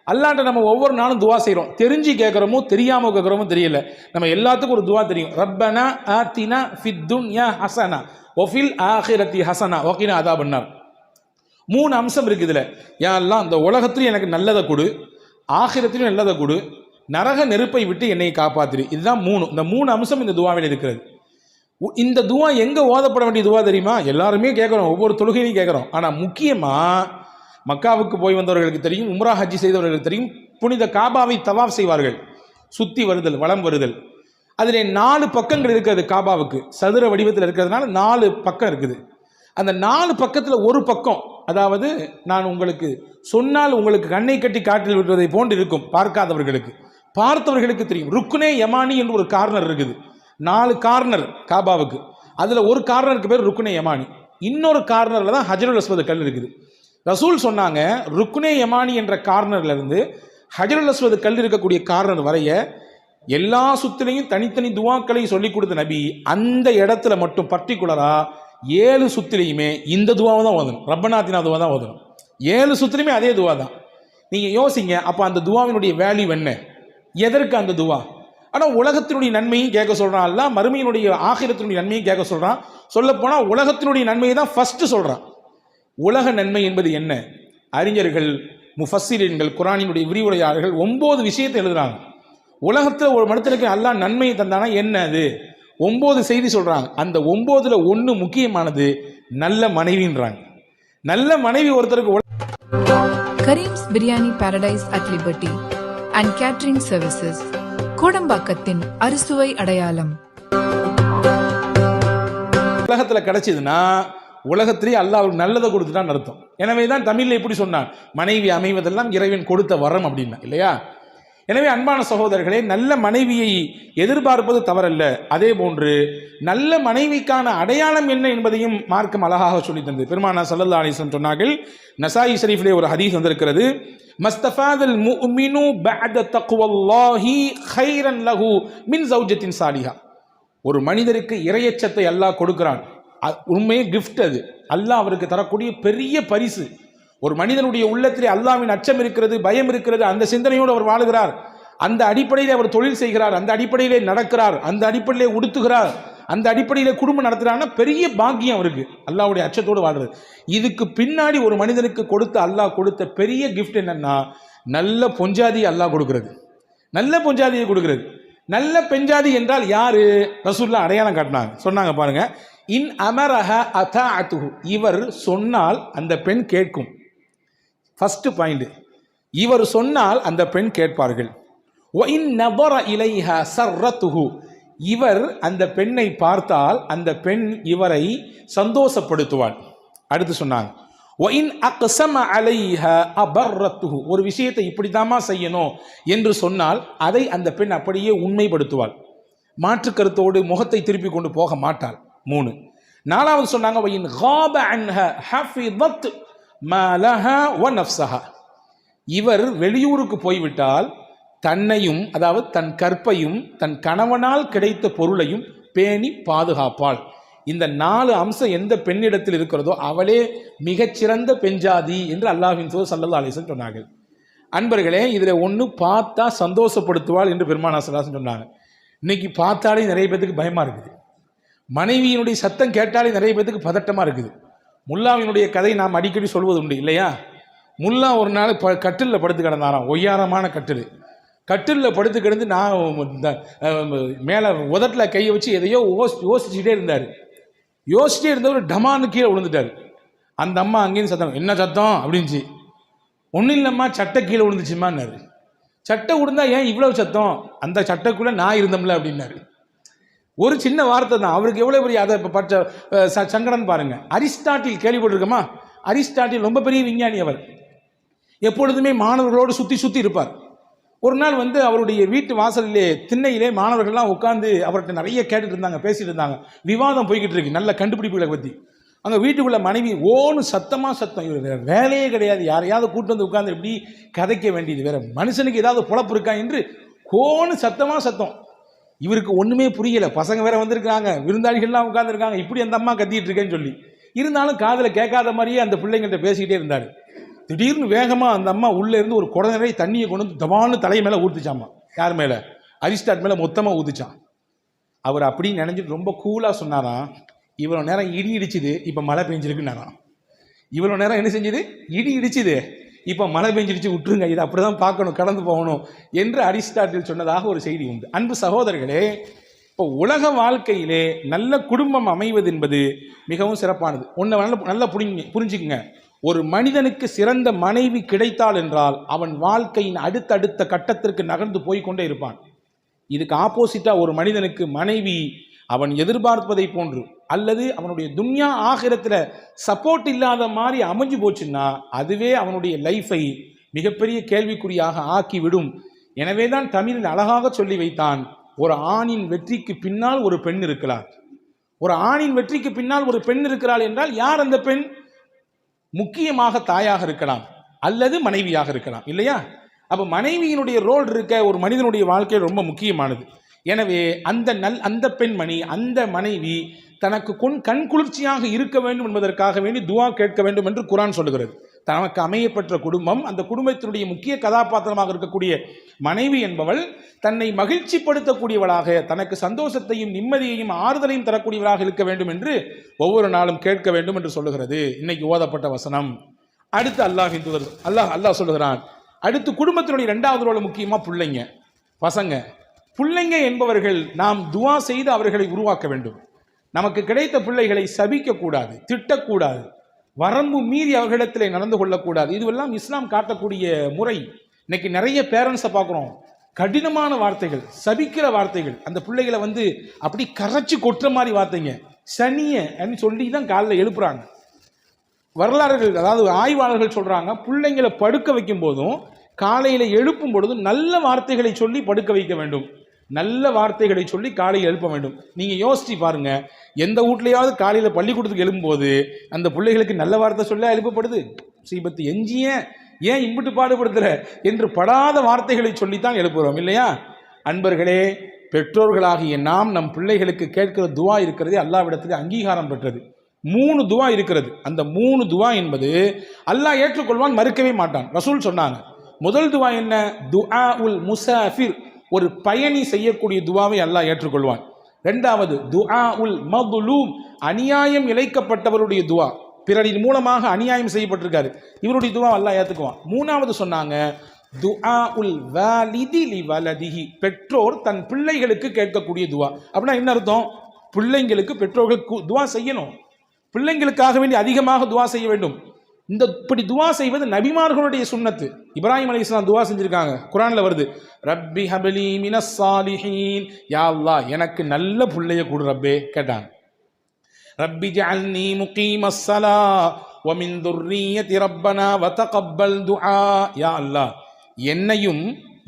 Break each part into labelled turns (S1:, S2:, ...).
S1: அல்லாஹ்ட்ட நம்ம ஒவ்வொரு நாளும் துவா செய்கிறோம். தெரிஞ்சு கேட்குறோமோ தெரியாமல் கேட்குறோமோ தெரியல. நம்ம எல்லாத்துக்கும் ஒரு துவா தெரியும். ரப்பனா ஆத்தினா ஃபித் துன்யா ஹசனா ஒஃபில் ஆஹிரத்தி ஹசனா வகினா அதாபன்னார். 3 அம்சம் இருக்குது இதில். யா அல்லாஹ் இந்த உலகத்திலும் எனக்கு நல்லதை கொடு, ஆகிரத்திலும் நல்லதை கொடு, நரக நெருப்பை விட்டு என்னை காப்பாத்திரு. இதுதான் 3. இந்த 3 அம்சம் இந்த துவாவில் இருக்கிறது. இந்த துவா எங்கே ஓதப்பட வேண்டிய துவா தெரியுமா? எல்லாருமே கேட்குறோம், ஒவ்வொரு தொழுகையிலையும் கேட்குறோம். ஆனால் முக்கியமாக மக்காவுக்கு போய் வந்தவர்களுக்கு தெரியும், உம்ரா ஹஜ்ஜி செய்தவர்களுக்கு தெரியும், புனித காபாவை தவாஃப் செய்வார்கள். சுற்றி வருதல், வலம் வருதல். அதில் 4 பக்கங்கள் இருக்கிறது. காபாவுக்கு சதுர வடிவத்தில் இருக்கிறதுனால 4 பக்கம் இருக்குது. அந்த 4 பக்கத்தில் ஒரு பக்கம், அதாவது நான் உங்களுக்கு சொன்னால் உங்களுக்கு கண்ணை கட்டி காற்றில் விடுவதை போன்று இருக்கும் பார்க்காதவர்களுக்கு. பார்த்தவர்களுக்கு தெரியும். ருக்குனே யமானி என்று ஒரு கார்னர் இருக்குது. 4 கார்னர் காபாவுக்கு. அதில் ஒரு கார்னருக்கு பேர் ருக்குனே யமானி, இன்னொரு கார்னரில் தான் ஹஜருல் அஸ்வத் கல் இருக்குது. ரசூல் சொன்னாங்க, ருக்குனே யமானி என்ற கார்னர்ல இருந்து ஹஜருல் அஸ்வத் கல் இருக்கக்கூடிய கார்னர் வரைய எல்லா சுத்திலையும் தனித்தனி துவாக்களையும் சொல்லி கொடுத்த நபி அந்த இடத்துல மட்டும் பர்டிகுலரா 7 சுத்திலையுமே இந்த துவாவை தான் ஓதணும். ரப்பனாத்தினா துவா தான் ஓதணும். 7 சுத்திலையுமே அதே துவா தான். நீங்க யோசிங்க, அப்போ அந்த துவாவினுடைய வேல்யூ என்ன? எதற்கு அந்த துவா? ஆனால் உலகத்தினுடைய நன்மையும் கேட்க சொல்றான் அல்ல, மறுமையினுடைய ஆகிரத்தினுடைய நன்மையும் கேட்க சொல்றான். சொல்ல போனா உலகத்தினுடைய நன்மையை தான் ஃபர்ஸ்ட் சொல்றான். உலக நன்மை என்பது என்ன? அறிஞர்கள், முஃபஸ்ஸிரீன்கள், குர்ஆனினுடைய விரிவுரையாளர்கள் 9 விஷயத்தை எழுதுறாங்க. உலகத்தில் ஒரு மனிதனுக்கு அல்லாஹ் நன்மையை தந்தானா என்ன? அது 9 செய்தி சொல்றாங்க. அந்த 9ல் 1 முக்கியமானது நல்ல மனைவின்றாங்க. நல்ல மனைவி ஒருத்தருக்கு.
S2: Karim's biryani paradise at liberty and catering services, கோடம்பாக்கத்தின் அறுசுவை அடையாளம்.
S1: உலகத்தில் கிடைச்சதுன்னா உலகத்திலேயே அல்லாஹ் அவருக்கு நல்லதை கொடுத்துட்டான்னு அர்த்தம். எனவே தான் தமிழில் எப்படி சொன்னான், மனைவி அமைவதெல்லாம் இறைவன் கொடுத்த வரம் அப்படின்னா, இல்லையா? எனவே அன்பான சகோதரர்களே, நல்ல மனைவியை எதிர்பார்ப்பது தவறல்ல. அதே போன்று நல்ல மனைவிக்கான அடையாளம் என்ன என்பதையும் மார்க்கம் அழகாக சொல்லி தந்தது. பெருமானார் ஸல்லல்லாஹு அலைஹி வஸல்லம் சொன்னார்கள், நசாயி ஷரீஃபிலே ஒரு ஹதீஸ் வந்திருக்கிறது, மஸ்தஃபாதல் முஃமினு பஅத தக்வல்லாஹி கைரன் லஹு மின் ஜௌஜத்தின் சாலிஹா. ஒரு மனிதருக்கு இறையச்சத்தை அல்லாஹ் கொடுக்கிறான். உண்மையே கிஃப்ட். அது அல்லாஹ் அவருக்கு தரக்கூடிய பெரிய பரிசு. ஒரு மனிதனுடைய உள்ளத்திலே அல்லாஹ்வின் அச்சம் இருக்கிறது, பயம் இருக்கிறது, அந்த சிந்தனையோடு அவர் வாழுகிறார். அந்த அடிப்படையில் அவர் தொழில் செய்கிறார், அந்த அடிப்படையிலே நடக்கிறார், அந்த அடிப்படையிலே உடுத்துகிறார், அந்த அடிப்படையிலே குடும்பம் நடத்துகிறான்னா பெரிய பாக்கியம் அவருக்கு, அல்லாஹ்வுடைய அச்சத்தோடு வாழ்றது. இதுக்கு பின்னாடி ஒரு மனிதனுக்கு கொடுத்த அல்லாஹ் கொடுத்த பெரிய கிஃப்ட் என்னன்னா, நல்ல பொஞ்சாதி அல்லாஹ் கொடுக்கிறது. நல்ல பொஞ்சாதியை கொடுக்கிறது. நல்ல பெஞ்சாதி என்றால் யாரு? ரசூலுல்லாஹ் அடையாளம் காட்டினாங்க. சொன்னாங்க பாருங்க, இன் அமரஹ அதாஅத்துஹு, இவர் சொன்னால் அந்த பெண் கேட்கும். ஃபர்ஸ்ட் பாயிண்ட், இவர் சொன்னால் அந்த பெண் கேட்பார்கள். வ இன் நபர இலைஹா சர்ரத்துஹு, இவர் அந்த பெண்ணை பார்த்தால் அந்த பெண் இவரை சந்தோஷப்படுத்துவாள். அடுத்து சொன்னாங்க, வ இன் அக்ஸம அலைஹா அபர்ரத்துஹு, ஒரு விஷயத்தை இப்படிதாமா செய்யணும் என்று சொன்னால் அதை அந்த பெண் அப்படியே உண்மைப்படுத்துவாள். மாற்று கருத்தோடு முகத்தை திருப்பி கொண்டு போக மாட்டாள். 3. 4வது சொன்னாங்க, வ இன் காப அன்ஹா ஹஃபிதத் மாலஹா வ நஃப்ஸஹா, இவர் வெளியூருக்கு போய்விட்டால் தன்னையும், அதாவது தன் கற்பையும் தன் கணவனால் கிடைத்த பொருளையும் பேணி பாதுகாப்பாள். இந்த 4 அம்சம் எந்த பெண்ணிடத்தில் இருக்கிறதோ அவளே மிகச்சிறந்த பெண்ஜாதி என்று அல்லாஹ்வின் தூதர் ஸல்லல்லாஹு அலைஹி வஸல்லம் சொன்னார்கள். அன்பர்களே, இதில் ஒன்று பார்த்தா சந்தோஷப்படுத்துவாள் என்று பெருமானார் ஸல்லல்லாஹு அலைஹி வஸல்லம் சொன்னாங்க. இன்னைக்கு பார்த்தாலே நிறைய பேத்துக்கு பயமாக இருக்குது. மனைவியினுடைய சத்தம் கேட்டாலே நிறைய பேத்துக்கு பதட்டமாக இருக்குது. முல்லாவினுடைய கதை நாம் அடிக்கடி சொல்வது உண்டு, இல்லையா? முல்லா ஒரு நாள் கட்டிலில் படுத்து கிடந்தாராம், ஒய்யாரமான கட்டிலில் படுத்து கிடந்து நான் மேலே உதட்டில் கையை வச்சு எதையோ யோசிச்சுட்டே இருந்தார். யோசிச்சுட்டே இருந்தவர் டமான்னு கீழே விழுந்துட்டார். அந்த அம்மா அங்கேயும் சத்தம், என்ன சத்தம் அப்படின்ச்சு. ஒன்றும் இல்லைம்மா, சட்டை கீழே விழுந்துச்சுமான்னாரு. சட்டை விழுந்தா ஏன் இவ்வளவு சத்தம்? அந்த சட்டைக்குள்ளே நான் இருந்தோம்ல அப்படின்னாரு. ஒரு சின்ன வார்த்தை தான், அவருக்கு எவ்வளோ பெரிய அதை பற்ற சங்கடம் பாருங்க. அரிஸ்டாட்டில் கேள்விப்பட்டிருக்கோமா? அரிஸ்டாட்டில் ரொம்ப பெரிய விஞ்ஞானி. அவர் எப்பொழுதுமே மாணவர்களோடு சுற்றி இருப்பார். ஒரு நாள் அவருடைய வீட்டு வாசலிலே திண்ணையிலே மாணவர்கள்லாம் உட்காந்து அவர்கிட்ட நிறைய கேட்டுட்டு இருந்தாங்க, பேசிட்டு இருந்தாங்க. விவாதம் போய்கிட்டு இருக்கு நல்ல கண்டுபிடிப்புகளை பற்றி. அங்கே வீட்டுக்குள்ள மனைவி ஓன்னு சத்தம். இவர் வேற வேலையே கிடையாது, யாரையாவது கூட்டு உட்காந்து எப்படி கதைக்க வேண்டியது, வேற மனுஷனுக்கு ஏதாவது பொழப்பு இருக்கா என்று கோன்னு சத்தம். இவருக்கு ஒன்றுமே புரியலை. பசங்க வேற வந்திருக்காங்க, விருந்தாளிகள்லாம் உட்காந்துருக்காங்க, இப்படி அந்த அம்மா கத்திட்டு இருக்கேன்னு சொல்லி. இருந்தாலும் காதில் கேட்காத மாதிரியே அந்த பிள்ளைங்கள்ட்ட பேசிக்கிட்டே இருந்தார். திடீர்னு வேகமாக அந்த அம்மா உள்ளே இருந்து ஒரு குடம் நிறைய தண்ணியை கொண்டு வந்து தவான்னு தலை மேலே ஊற்றிச்சாம்மா. யார் மேலே? அரிஸ்டாட் மேலே மொத்தமாக ஊற்றிச்சான். அவர் அப்படின்னு நினைஞ்சிட்டு ரொம்ப கூலாக சொன்னாராம், இவ்வளோ நேரம் இடி இடிச்சுது, இப்போ மழை பெஞ்சிருக்குன்னாராம். இவ்வளோ நேரம் என்ன செஞ்சுது? இடி இடிச்சுது, இப்போ மழை பெஞ்சிருச்சு, விட்டுருங்க, இது அப்படி தான் பார்க்கணும், கடந்து போகணும் என்று அரிஸ்டாட்டில் சொன்னதாக ஒரு செய்தி உண்டு. அன்பு சகோதரர்களே, இப்போ உலக வாழ்க்கையிலே நல்ல குடும்பம் அமைவது என்பது மிகவும் சிறப்பானது. ஒன்று நல்லா புரிஞ்சுக்குங்க. ஒரு மனிதனுக்கு சிறந்த மனைவி கிடைத்தால் என்றால் அவன் வாழ்க்கையின் அடுத்தடுத்த கட்டத்திற்கு நகர்ந்து போய்கொண்டே இருப்பான். இதுக்கு ஆப்போசிட்டாக ஒரு மனிதனுக்கு மனைவி அவன் எதிர்பார்ப்பதை போன்று அல்லது அவனுடைய துன்யா ஆகிரத்தில் சப்போர்ட் இல்லாத மாதிரி அமைஞ்சு போச்சுன்னா அதுவே அவனுடைய லைஃபை மிகப்பெரிய கேள்விக்குறியாக ஆக்கிவிடும். எனவே தான் தமிழில் அழகாக சொல்லி வைத்தான், ஒரு ஆணின் வெற்றிக்கு பின்னால் ஒரு பெண் இருக்கிறார். ஒரு ஆணின் வெற்றிக்கு பின்னால் ஒரு பெண் இருக்கிறாள் என்றால் யார் அந்த பெண்? முக்கியமாக தாயாக இருக்கலாம் அல்லது மனைவியாக இருக்கலாம், இல்லையா? அப்போ மனைவியினுடைய ரோல் இருக்க ஒரு மனிதனுடைய வாழ்க்கையில் ரொம்ப முக்கியமானது. எனவே அந்த பெண்மணி, அந்த மனைவி தனக்கு கண் குளிர்ச்சியாக இருக்க வேண்டும் என்பதற்காக வேண்டி துஆ கேட்க வேண்டும் என்று குர்ஆன் சொல்லுகிறது. தனக்கு அமையப்பட்ட குடும்பம், அந்த குடும்பத்தினுடைய முக்கிய கதாபாத்திரமாக இருக்கக்கூடிய மனைவி என்பவள் தன்னை மகிழ்ச்சிப்படுத்தக்கூடியவளாக, தனக்கு சந்தோஷத்தையும் நிம்மதியையும் ஆறுதலையும் தரக்கூடியவளாக இருக்க வேண்டும் என்று ஒவ்வொரு நாளும் கேட்க வேண்டும் என்று சொல்லுகிறது இன்னைக்கு ஓதப்பட்ட வசனம். அடுத்து அல்லாஹ் சொல்லுகிறான், அடுத்து குடும்பத்தினுடைய இரண்டாவது ரோல் முக்கியமாக பிள்ளைங்க, பசங்க. பிள்ளைங்க என்பவர்கள் நாம் துஆ செய்து அவர்களை உருவாக்க வேண்டும். நமக்கு கிடைத்த பிள்ளைகளை சபிக்கக்கூடாது, திட்டக்கூடாது, வரம்பு மீறி அவர்களிடத்தில் நடந்து கொள்ளக்கூடாது. இதுவெல்லாம் இஸ்லாம் காட்டக்கூடிய முறை. இன்னைக்கு நிறைய பேரண்ட்ஸை பார்க்குறோம், கடினமான வார்த்தைகள், சபிக்கிற வார்த்தைகள், அந்த பிள்ளைகளை அப்படி கரைச்சி கொட்டுற மாதிரி வார்த்தைங்க, சனியன்னு சொல்லி தான் காலையில் எழுப்புறாங்க. வரலாறுகள், அதாவது ஆய்வாளர்கள் சொல்கிறாங்க, பிள்ளைங்களை படுக்க வைக்கும் போதும் காலையில் எழுப்பும் பொழுதும் நல்ல வார்த்தைகளை சொல்லி படுக்க வைக்க வேண்டும், நல்ல வார்த்தைகளை சொல்லி காலையில் எழுப்ப வேண்டும். நீங்கள் யோசிச்சு பாருங்க, எந்த வீட்லையாவது காலையில் பள்ளிக்கூடத்துக்கு எழுப்பும்போது அந்த பிள்ளைகளுக்கு நல்ல வார்த்தை சொல்ல எழுப்பப்படுது? சீபத்து எஞ்சிய ஏன் இம்பிட்டு பாடுபடுத்துற என்று படாத வார்த்தைகளை சொல்லித்தான் எழுப்புகிறோம், இல்லையா? அன்பர்களே, பெற்றோர்களாகிய நாம் நம் பிள்ளைகளுக்கு கேட்கிற துஆ இருக்கிறதே அல்லாஹ்விடத்தில் அங்கீகாரம் பெற்றது. 3 துஆ இருக்கிறது. அந்த 3 துஆ என்பது அல்லாஹ் ஏற்றுக்கொள்வான், மறுக்கவே மாட்டான். ரசூல் சொன்னாங்க, முதல் துஆ என்ன? துஆ உல் முசாஃபிர், ஒரு பயணி செய்யக்கூடிய துஆவை அல்லாஹ் ஏற்றுக்கொள்வான். இரண்டாவது துஆ உல் மதுலூம், அநியாயம் இழைக்கப்பட்டவருடைய துஆ, பிறரின் மூலமாக அநியாயம் செய்யப்பட்டிருக்காரு, இவருடைய துஆ அல்லாஹ் ஏற்றுக்குவான். மூணாவது சொன்னாங்க துஆ உல் வாலிதி லி வலதிஹி, பெற்றோர் தன் பிள்ளைகளுக்கு கேட்கக்கூடிய துஆ. அப்படின்னா என்ன அர்த்தம்? பிள்ளைங்களுக்கு பெற்றோர்களுக்கு துஆ செய்யணும், பிள்ளைங்களுக்காக வேண்டி அதிகமாக துஆ செய்ய வேண்டும். இப்படி துஆ செய்வது நபிமார்களுடைய சுன்னத்து. இப்ராஹிம் அலைஹிஸ்ஸலாம் துஆ செஞ்சிருக்காங்க, குர்ஆன்ல வருது, ரப்பி ஹப்லி மினஸ் சாலிஹீன், யா அல்லாஹ் எனக்கு நல்ல பிள்ளைய கொடு ரப்பே கேட்டாங்க. ரப்பி ஜஅல்னி முகீமஸ் ஸலா வ மின் துர்ரிய்யதி ரப்பனா வ தகப்பல் துஆ, யா அல்லாஹ் என்னையும்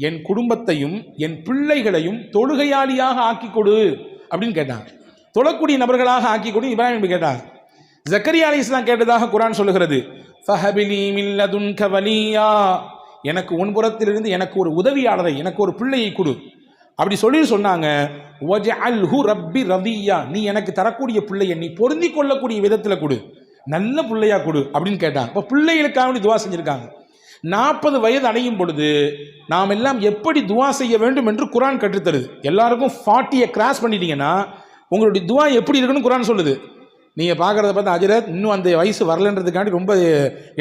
S1: என் குடும்பத்தையும் என் பிள்ளைகளையும் தொழுகையாளியாக ஆக்கி கொடு அப்படின்னு கேட்டாங்க. தொழக்கூடிய நபர்களாக ஆக்கி கொடு இப்ராஹிம் கேட்டாங்க. ஜக்கரியா அலைஹிஸ்ஸலாம் கேட்டதாக குர்ஆன் சொல்லுகிறது, ஃபஹபிலி மின் லதுன்க வலியா, எனக்கு உன்புறத்திலிருந்து எனக்கு ஒரு உதவியாளரை, எனக்கு ஒரு பிள்ளையை கொடு அப்படி சொன்னாங்க. வஜஅல்ஹு ரப்பி ரதியா, நீ எனக்கு தரக்கூடிய பிள்ளையை நீ பொருந்தி கொள்ளக்கூடிய விதத்தில் கொடு, நல்ல பிள்ளையா கொடு அப்படின்னு கேட்டாங்க. இப்போ பிள்ளைகளுக்காக வேண்டி துஆ செஞ்சிருக்காங்க. 40 வயது அடையும் பொழுது நாம் எல்லாம் எப்படி துஆ செய்ய வேண்டும் என்று குர்ஆன் கற்றுத்தருது. எல்லாருக்கும் 40 கிராஸ் பண்ணிட்டீங்கன்னா உங்களுடைய துஆ எப்படி இருக்குன்னு குர்ஆன் சொல்லுது. நீங்கள் பார்க்குறத பார்த்து அஜரத் இன்னும் அந்த வயசு வரலன்றதுக்காண்டி ரொம்ப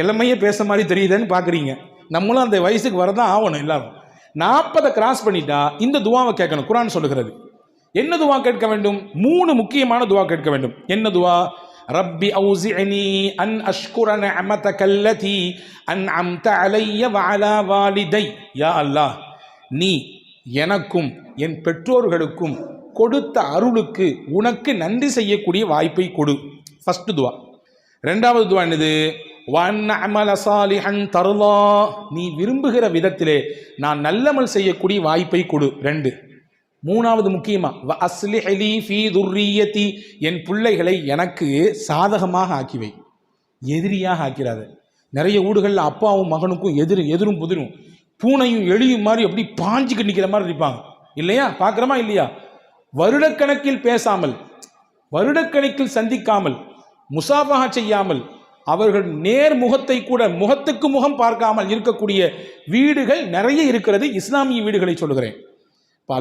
S1: இளமையே பேச மாதிரி தெரியுதுன்னு பார்க்குறீங்க. நம்மளும் அந்த வயசுக்கு வரதான் ஆகணும் எல்லாரும். 40 கிராஸ் பண்ணிட்டா இந்த துஆவை கேட்கணும். குர்ஆன் சொல்லுகிறது. என்ன துஆ கேட்க வேண்டும்? 3 முக்கியமான துஆ கேட்க வேண்டும். என்ன துஆ? ரப்பி அவுஸிஅனி அன் அஷ்குர நிஅமதக அல்லதி அன்அம்த அலைய வ அலா வாலிதை, யா அல்லாஹ் நீ எனக்கும் என் பெற்றோர்களுக்கும் கொடுத்த அருளுக்கு உனக்கு நன்றி செய்யக்கூடிய வாய்ப்பை கொடு. ஃபர்ஸ்ட் துஆ. இரண்டாவது துஆ என்னது? வன் அமல சாலிஹன் தர்லா, நீ விரும்புகிற விதத்திலே நான் நல்லமல் செய்யக்கூடிய வாய்ப்பை கொடு. 2. மூணாவது முக்கியமா வ அஸ்லிஹ் லி ஃபீ துர்ரிய்யதி, என் பிள்ளைகளை எனக்கு சாதகமாக ஆக்கிவை, எதிரியாக ஆக்கிறாத. நிறைய வீடுகளில் அப்பாவும் மகனுக்கும் எதிரும் புதிரும், பூனையும் எலியும் மாதிரி அப்படி பாஞ்சுக்கு நிற்கிற மாதிரி இருப்பாங்க, இல்லையா? பார்க்குறோமா இல்லையா? வருடக்கணக்கில் பேசாமல், வருடக்கணக்கில் சந்திக்காமல், முசாஃபஹா செய்யாமல், அவர்கள் நேர்முகத்தை கூட முகத்துக்கு முகம் பார்க்காமல் இருக்கக்கூடிய வீடுகள் நிறைய இருக்கிறது. இஸ்லாமிய வீடுகளை சொல்லுகிறேன். இப்போ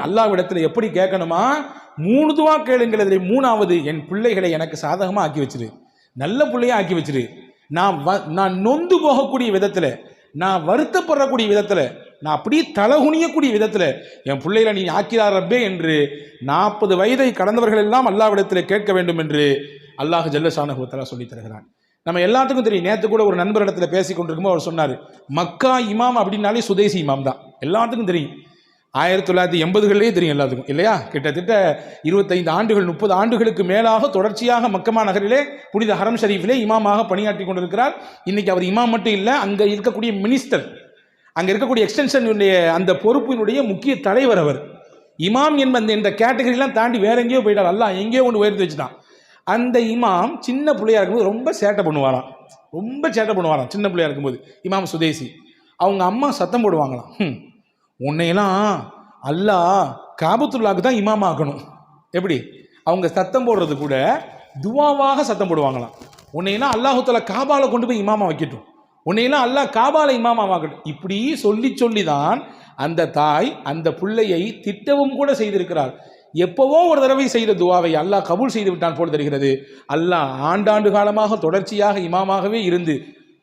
S1: அல்லாஹ்விடத்தில் எப்படி கேட்கணுமா? 3 துவா கேளுங்கள். அதில் 3வது, என் பிள்ளைகளை எனக்கு சாதகமாக ஆக்கி வச்சிரு, நல்ல பிள்ளையா ஆக்கி வச்சிரு. நான் நொந்து போகக்கூடிய விதத்தில், நான் வருத்தப்படக்கூடிய விதத்தில், நான் அப்படியே தலகுனியக்கூடிய விதத்தில் என் பிள்ளைகளை நீ ஆக்கிறார் ரப்பே என்று 40 வயதை கடந்தவர்கள் எல்லாம் அல்லாஹ்விடத்தில் கேட்க வேண்டும் என்று அல்லாஹ் ஜல்ல ஷானஹு வ தஆலா சொல்லி தருகிறான். நம்ம எல்லாத்துக்கும் தெரியும். நேற்று கூட ஒரு நண்பரிடத்தில் பேசி கொண்டிருக்கும்போது அவர் சொன்னார், மக்கா இமாம் அப்படின்னாலே சுதேசி இமாம் தான். எல்லாத்துக்கும் தெரியும். 1980களிலே தெரியும் எல்லாத்துக்கும், இல்லையா? கிட்டத்தட்ட 25 ஆண்டுகள் 30 ஆண்டுகளுக்கு மேலாக தொடர்ச்சியாக மக்கமா நகரிலே புனித ஹரம் ஷரீஃபிலே இமாமாக பணியாற்றி கொண்டிருக்கிறார். இன்னைக்கு அவர் இமாம் மட்டும் இல்லை, அங்கே இருக்கக்கூடிய மினிஸ்டர், அங்கே இருக்கக்கூடிய எக்ஸ்டென்ஷனுடைய அந்த பொறுப்பினுடைய முக்கிய தலைவர் அவர். இமாம் என்ற கேட்டகரிலாம் தாண்டி வேற எங்கேயோ போயிட்டார். அல்லாஹ் எங்கேயோ ஒன்று உயர்த்தி வச்சுட்டான். அந்த இமாம் சின்ன பிள்ளையா இருக்கும்போது ரொம்ப சேட்டை பண்ணுவாராம். சின்ன பிள்ளையா இருக்கும்போது இமாம் சுதேசி அவங்க அம்மா சத்தம் போடுவாங்களாம், உன்னையெல்லாம் அல்லாஹ் காபத்துல்லாவுக்கு தான் இமாம் ஆக்கணும். எப்படி? அவங்க சத்தம் போடுறது கூட துவாவாக சத்தம் போடுவாங்களாம். உன்னையெல்லாம் அல்லாஹு தஆலா காபால கொண்டு போய் இமாமா வைக்கட்டும், உன்னையெல்லாம் அல்லாஹ் காபால இமாமா ஆக்கட்டும். இப்படி சொல்லி தான் அந்த தாய் அந்த பிள்ளையை திட்டவும் கூட செய்திருக்கிறார். எப்பவோ ஒரு தடவை செய்த துவாவை அல்லாஹ் கபூல் செய்து விட்டான் போல் தெரிகிறது. அல்லாஹ் ஆண்டாண்டு காலமாக தொடர்ச்சியாக இமாமாகவே இருந்து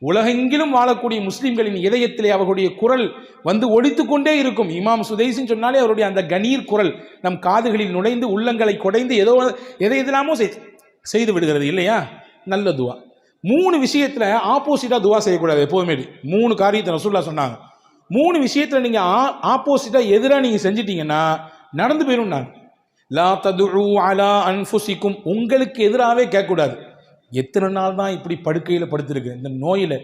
S1: உலகெங்கிலும் வாழக்கூடிய முஸ்லிம்களின் இதயத்திலே அவர்களுடைய குரல் வந்து ஒலித்து கொண்டே இருக்கும். இமாம் சுதைசின்னு சொன்னாலே அவருடைய அந்த கணீர் குரல் நம் காதுகளில் நுழைந்து உள்ளங்களை குடைந்து எதெல்லாமோ செய்து விடுகிறது, இல்லையா? நல்ல துவா. 3 விஷயத்தில் ஆப்போசிட்டாக துவா செய்யக்கூடாது எப்போதுமே. 3 காரியத்தை ரசூலுல்லாஹ் சொன்னாங்க. 3 விஷயத்தில் நீங்கள் ஆப்போசிட்டாக எதிராக நீங்கள் செஞ்சிட்டீங்கன்னா நடந்து போயிடும். நான் லா ததுஉ அலா அன்ஃபுசிக்கும், உங்களுக்கு எதிராகவே கேட்கக்கூடாது. எத்தனை நாள் தான் இப்படி படுக்கையில் படுத்திருக்கு, இந்த நோயில்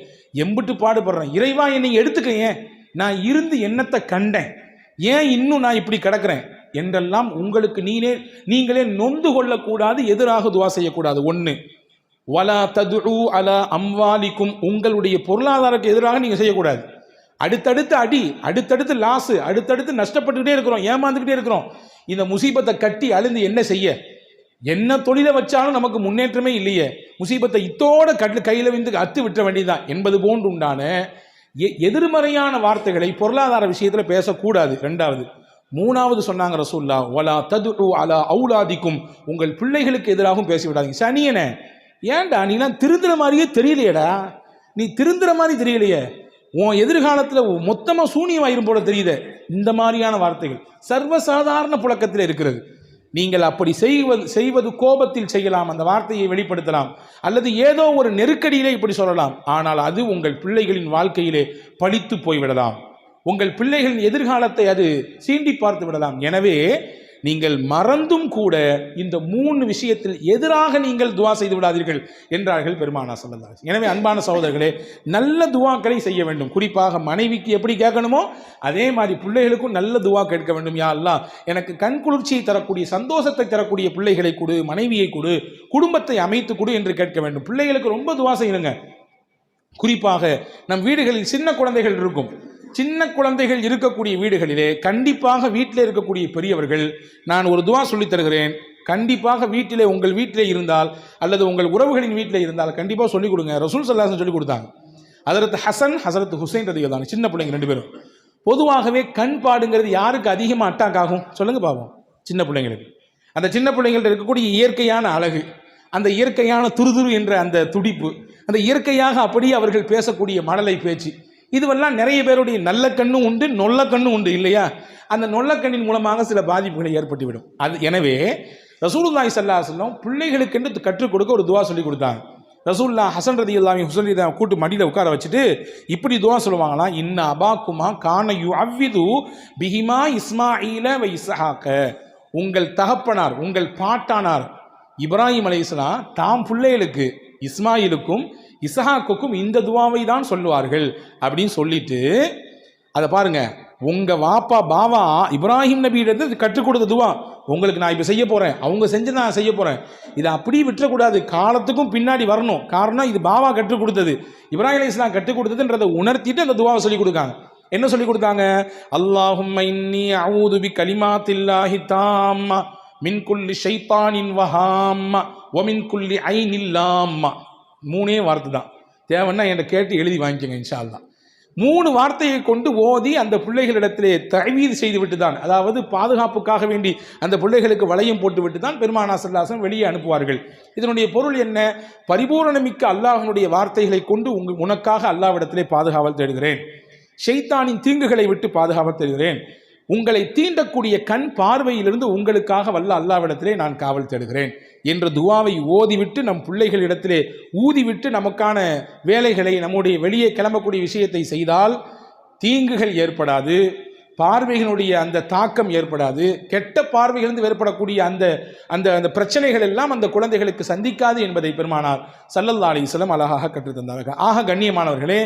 S1: எம்பிட்டு பாடுபடுறேன், இறைவா என்னை எடுத்துக்க, ஏன் நான் இருந்து என்னத்தை கண்டேன், ஏன் இன்னும் நான் இப்படி கிடக்கிறேன் என்றெல்லாம் உங்களுக்கு நீங்களே நொந்து கொள்ளக்கூடாது, எதிராக துவா செய்யக்கூடாது. 1, வலா ததுஉ அலா அம்வாலிக்கும், உங்களுடைய பொருளாதாரத்துக்கு எதிராக நீங்கள் செய்யக்கூடாது. அடுத்தடுத்து அடி, அடுத்தடுத்து லாஸு, அடுத்தடுத்து நஷ்டப்பட்டுக்கிட்டே இருக்கிறோம், ஏமாந்துக்கிட்டே இருக்கிறோம். இந்த முசீபத்தை கட்டி அழுந்து என்ன செய்ய? என்ன தொழிலை வச்சாலும் நமக்கு முன்னேற்றமே இல்லையே, முசீபத்தை இத்தோட கையில் வந்து அத்து விட்ட வேண்டியதுதான் என்பது போன்று உண்டான எதிர்மறையான வார்த்தைகளை பொருளாதார விஷயத்தில் பேசக்கூடாது. 2வது. 3வது சொன்னாங்க ரசூலுல்லாஹ், வலா ததுஉ அலா அவுலாதிக்கும், உங்கள் பிள்ளைகளுக்கு எதிராகவும் பேசிவிடாதீங்க. சனியனே, ஏன்டா நீலாம் திருந்துற மாதிரியே தெரியலையடா, நீ திருந்துற மாதிரி தெரியலையே, உன் எதிர்காலத்தில் மொத்தமாக சூனியமாயிரும் போல தெரியுது. இந்த மாதிரியான வார்த்தைகள் சர்வசாதாரண புழக்கத்தில் இருக்கிறது. நீங்கள் அப்படி செய்வது கோபத்தில் செய்யலாம், அந்த வார்த்தையை வெளிப்படுத்தலாம், அல்லது ஏதோ ஒரு நெருக்கடியிலே இப்படி சொல்லலாம். ஆனால் அது உங்கள் பிள்ளைகளின் வாழ்க்கையிலே பழித்து போய்விடலாம், உங்கள் பிள்ளைகளின் எதிர்காலத்தை அது சீண்டி பார்த்து விடலாம். எனவே நீங்கள் மறந்தும் கூட இந்த 3 விஷயத்தில் எதிராக நீங்கள் துவா செய்து விடாதீர்கள் என்றார்கள் பெருமானார் ஸல்லல்லாஹு அலைஹி வஸல்லம். எனவே அன்பான சகோதரர்களே, நல்ல துவாக்களை செய்ய வேண்டும். குறிப்பாக மனைவிக்கு எப்படி கேட்கணுமோ அதே மாதிரி பிள்ளைகளுக்கும் நல்ல துவா கேட்க வேண்டும். யா அல்லாஹ், எனக்கு கண் குளிர்ச்சியை தரக்கூடிய, சந்தோஷத்தை தரக்கூடிய பிள்ளைகளை கொடு, மனைவியை கொடு, குடும்பத்தை அமைத்து கொடு என்று கேட்க வேண்டும். பிள்ளைகளுக்கு ரொம்ப துவா செய்யணுங்க. குறிப்பாக நம் வீடுகளில் சின்ன குழந்தைகள் இருக்கும். சின்ன குழந்தைகள் இருக்கக்கூடிய வீடுகளிலே கண்டிப்பாக வீட்டில் இருக்கக்கூடிய பெரியவர்கள், நான் ஒரு துவா சொல்லித் தருகிறேன், கண்டிப்பாக வீட்டிலே, உங்கள் வீட்டிலே இருந்தால் அல்லது உங்கள் உறவுகளின் வீட்டில் இருந்தால் கண்டிப்பாக சொல்லிக் கொடுங்க. ரசூல் ஸல்லல்லாஹு அலைஹி வஸல்லம் சொல்லிக் கொடுத்தாங்க. ஹஸரத் ஹசன், ஹஸரத் ஹுசைன் ரலியல்லாஹு அன்ஹு, சின்ன பிள்ளைங்க 2 பேரும். பொதுவாகவே கண் பாடுங்கிறது யாருக்கு அதிகமாக அட்டாக் ஆகும் சொல்லுங்க பாப்போம்? சின்ன பிள்ளைங்களுக்கு. அந்த சின்ன பிள்ளைங்கள்ட்ட இருக்கக்கூடிய இயற்கையான அழகு, அந்த இயற்கையான துருதுரு என்ற அந்த துடிப்பு, அந்த இயற்கையாக அப்படியே அவர்கள் பேசக்கூடிய மழலை பேச்சு, இதுவெல்லாம் நிறைய பேருடைய நல்ல கண்ணும் உண்டு, நொல்ல கண்ணும் உண்டு, இல்லையா? அந்த நொல்ல கண்ணின் மூலமாக சில பாதிப்புகளை ஏற்பட்டுவிடும். எனவே ரசூலுல்லாஹி ஸல்லல்லாஹு அலைஹி வஸல்லம் பிள்ளைகளுக்கென்று கற்றுக் கொடுக்க ஒரு துவா சொல்லி கொடுத்தாங்க. ரசூலுல்லாஹ் ஹசன் ரலியல்லாஹு அன்ஹு, ஹுசைன் ரலியல்லாஹு கூட்டு மடியில் உட்கார வச்சுட்டு இப்படி துவா சொல்லுவாங்களாம், இன்ன அபாக்குமா கான யுஅவ்விது பிஹிமா இஸ்மாஈல வ இஸ்ஹாக, உங்கள் தகப்பனார், உங்கள் பாட்டானார் இப்ராஹிம் அலைஹிஸ்ஸலாம் தாம் பிள்ளைகளுக்கு இஸ்மாயிலுக்கும் இஸ்ஹாக்குக்கும் இந்த துவாவை தான் சொல்லுவார்கள் அப்படின்னு சொல்லிட்டு, அதை பாருங்க, உங்க வாப்பா பாவா இப்ராஹிம் நபியிடத்து கற்றுக் கொடுத்த துவா உங்களுக்கு நான் இப்போ செய்ய போறேன், அவங்க செஞ்சு நான் செய்ய போறேன், இதை அப்படியே விட்டுறக்கூடாது, காலத்துக்கும் பின்னாடி வரணும். காரணம் இது பாவா கற்றுக் கொடுத்தது, இப்ராஹிம் அலைஹிஸ்ஸலாம் கற்றுக் கொடுத்ததுன்றதை உணர்த்திட்டு அந்த துவாவை சொல்லி கொடுக்காங்க. என்ன சொல்லி கொடுத்தாங்க? அல்லாஹும்ம இன்னி அஊது பி கலிமாத்தில்லாஹி தாம்மா மின் குல்லி ஷைத்தானின் வஹாம்மா வ மின் குல்லி ஐனில் லாம்மா. 3 வார்த்தை தான். தேவைன்னா என்கிட்ட கேட்டு எழுதி வாங்கிக்கோங்க இன்ஷா அல்லாஹ். 3 வார்த்தையை கொண்டு ஓதி அந்த பிள்ளைகளிடத்திலே தஅவீது செய்து விட்டு தான், அதாவது பாதுகாப்புக்காக வேண்டி அந்த பிள்ளைகளுக்கு வளையம் போட்டு விட்டு தான் பெருமானார் ஸல்லல்லாஹு அலைஹி வஸல்லம் வெளியே அனுப்புவார்கள். இதனுடைய பொருள் என்ன? பரிபூரணமிக்க அல்லாஹ்வினுடைய வார்த்தைகளை கொண்டு உனக்காக அல்லாஹ்விடத்திலே பாதுகாவல் தேடுகிறேன், ஷைத்தானின் தீங்குகளை விட்டு பாதுகாவல் தேடுகிறேன், உங்களை தீண்டக்கூடிய கண் பார்வையிலிருந்து உங்களுக்காக வல்ல அல்லாஹ்விடத்திலே நான் காவல் தேடுகிறேன் என்ற துவாவை ஓதிவிட்டு நம் பிள்ளைகளிடத்திலே ஊதிவிட்டு நமக்கான வேலைகளை, நம்முடைய வெளியே கிளம்பக்கூடிய விஷயத்தை செய்தால் தீங்குகள் ஏற்படாது, பார்வைகளுடைய அந்த தாக்கம் ஏற்படாது, கெட்ட பார்வைகளிலிருந்து ஏற்படக்கூடிய அந்த அந்த அந்த பிரச்சனைகள் எல்லாம் அந்த குழந்தைகளுக்கு சந்திக்காது என்பதை பெருமானார் ஸல்லல்லாஹு அலைஹி வஸல்லம் அழகாக கற்றுத்தந்தார்கள். ஆக கண்ணியமானவர்களே,